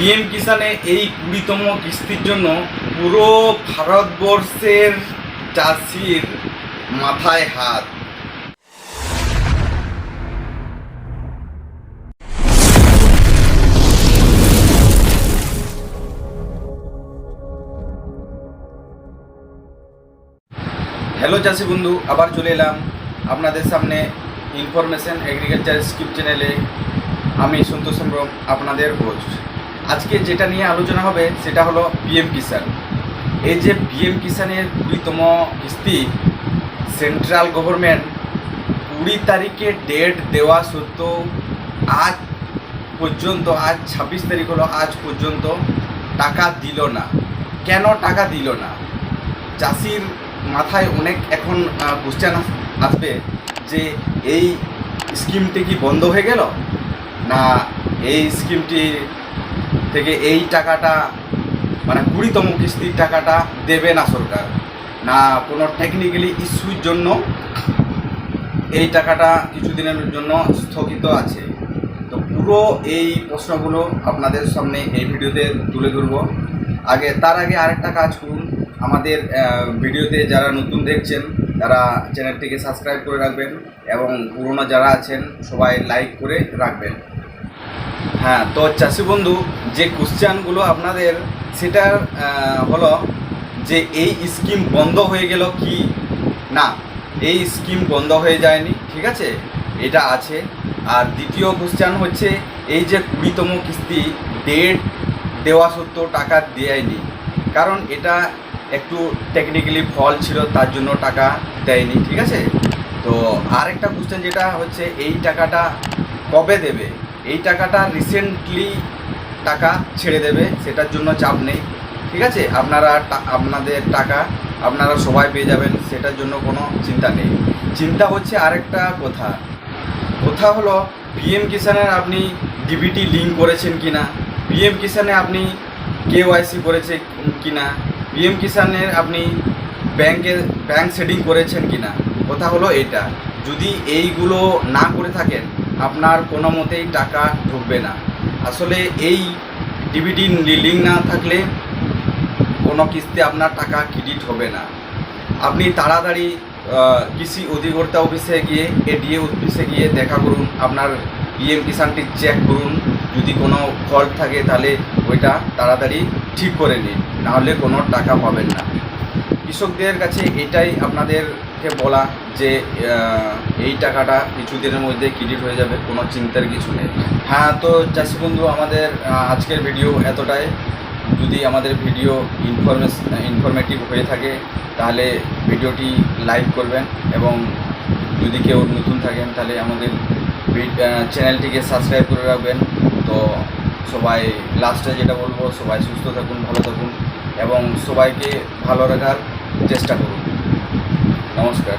PM কিষানে এই 20তম কিস্তির জন্য পুরো ভারতবর্ষের চাষির মাথায় হাত। হ্যালো চাষি বন্ধু, আবার চলে এলাম আপনাদের সামনে ইনফরমেশন এগ্রিকালচার স্কিপ চ্যানেলে। আমি সন্তোষ সম্ভ্রম, আপনাদের হোস্ট। আজকে যেটা নিয়ে আলোচনা হবে সেটা হলো পিএম কিষান। এই যে পিএম কিষানের 20তম কিস্তি সেন্ট্রাল গভর্নমেন্ট 20 তারিখে ডেট দেওয়া সত্ত্বেও আজ পর্যন্ত, আজ 26 তারিখ হলো, আজ পর্যন্ত টাকা দিল না। কেন টাকা দিল না? চাষির মাথায় অনেক এখন কোশ্চেন আসবে যে এই স্কিমটি কি বন্ধ হয়ে গেল, না এই স্কিমটি থেকে এই টাকাটা মানে 20তম কিস্তির টাকাটা দেবে না সরকার, না কোনো টেকনিক্যালি ইস্যুর জন্য এই টাকাটা কিছুদিনের জন্য স্থগিত আছে। তো পুরো এই প্রশ্নগুলো আপনাদের সামনে এই ভিডিওতে তুলে ধরব। তার আগে আরেকটা কাজ করুন, আমাদের ভিডিওতে যারা নতুন দেখছেন তারা চ্যানেলটিকে সাবস্ক্রাইব করে রাখবেন এবং পুরনো যারা আছেন সবাই লাইক করে রাখবেন। হ্যাঁ, তো চাষি বন্ধু, যে কোশ্চেনগুলো আপনাদের সেটার হলো যে এই স্কিম বন্ধ হয়ে গেল কি না। এই স্কিম বন্ধ হয়ে যায়নি, ঠিক আছে, এটা আছে। আর দ্বিতীয় কোশ্চেন হচ্ছে এই যে 20তম কিস্তি ডেট দেওয়া সত্ত্বেও টাকা দেয়নি, কারণ এটা একটু টেকনিক্যালি ফল ছিল, তার জন্য টাকা দেয়নি, ঠিক আছে। তো আর একটা কোশ্চেন যেটা হচ্ছে এই টাকাটা কবে দেবে। এই টাকাটা রিসেন্টলি টাকা ছেড়ে দেবে, সেটার জন্য চাপ নেই, ঠিক আছে। আপনাদের টাকা আপনারা সবাই পেয়ে যাবেন, সেটার জন্য কোনো চিন্তা নেই। চিন্তা হচ্ছে আরেকটা কথা হলো পিএম কিষানের আপনি ডিবিটি লিঙ্ক করেছেন কি না, পিএম কিষানে আপনি কেওয়াইসি করেছে কি না, পিএম কিষানের আপনি ব্যাংক সেটিং করেছেন কি না। কথা হলো এটা, যদি এইগুলো না করে থাকেন আপনার কোনো মতেই টাকা ঢুকবে না। আসলে এই ডিবিটি লিঙ্ক না থাকলে কোনো কিস্তি আপনার টাকা ক্রেডিট হবে না। আপনি তাড়াতাড়ি কৃষি অধিকর্তা অফিসে গিয়ে, এডিএ অফিসে গিয়ে দেখা করুন, আপনার পিএম কিষানটি চেক করুন। যদি কোনো ফল্ট থাকে তাহলে ওইটা তাড়াতাড়ি ঠিক করে নিন, নাহলে কোনো টাকা পাবেন না। কৃষকদের কাছে এটাই আপনাদেরকে বলা যে এই টাকাটা কিছুদিনের মধ্যে ক্রেডিট হয়ে যাবে, কোনো চিন্তার কিছু নেই। হ্যাঁ, তো চাষি বন্ধু, আমাদের আজকের ভিডিও এতটাই। যদি আমাদের ভিডিও ইনফরমেটিভ হয়ে থাকে তাহলে ভিডিওটি লাইক করবেন, এবং যদি কেউ নতুন থাকেন তাহলে আমাদের চ্যানেলটিকে সাবস্ক্রাইব করে রাখবেন। তো সবাই লাস্টে যেটা বলবো, সবাই সুস্থ থাকুন, ভালো থাকুন এবং সবাইকে ভালো রাখার চেষ্টা করুন। নমস্কার।